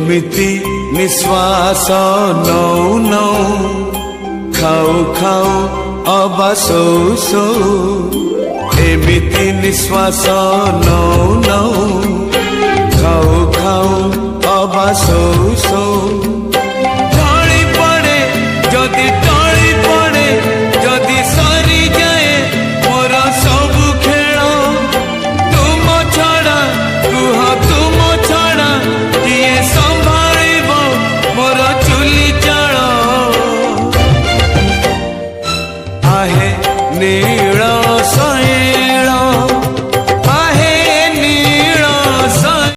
एमिति निश्वास नौ नौ खाऊ खाऊ अबा सौ सौ एमिति निश्वास नौ नौ खाऊ खाऊ अबा सौ सौ ढली पड़े जदि टली पड़े जदि सरी जाए मोर सबु खेल तुम छड़ा कुह तुम छड़ा किए संभालिब मोर चुली चाल आहे ने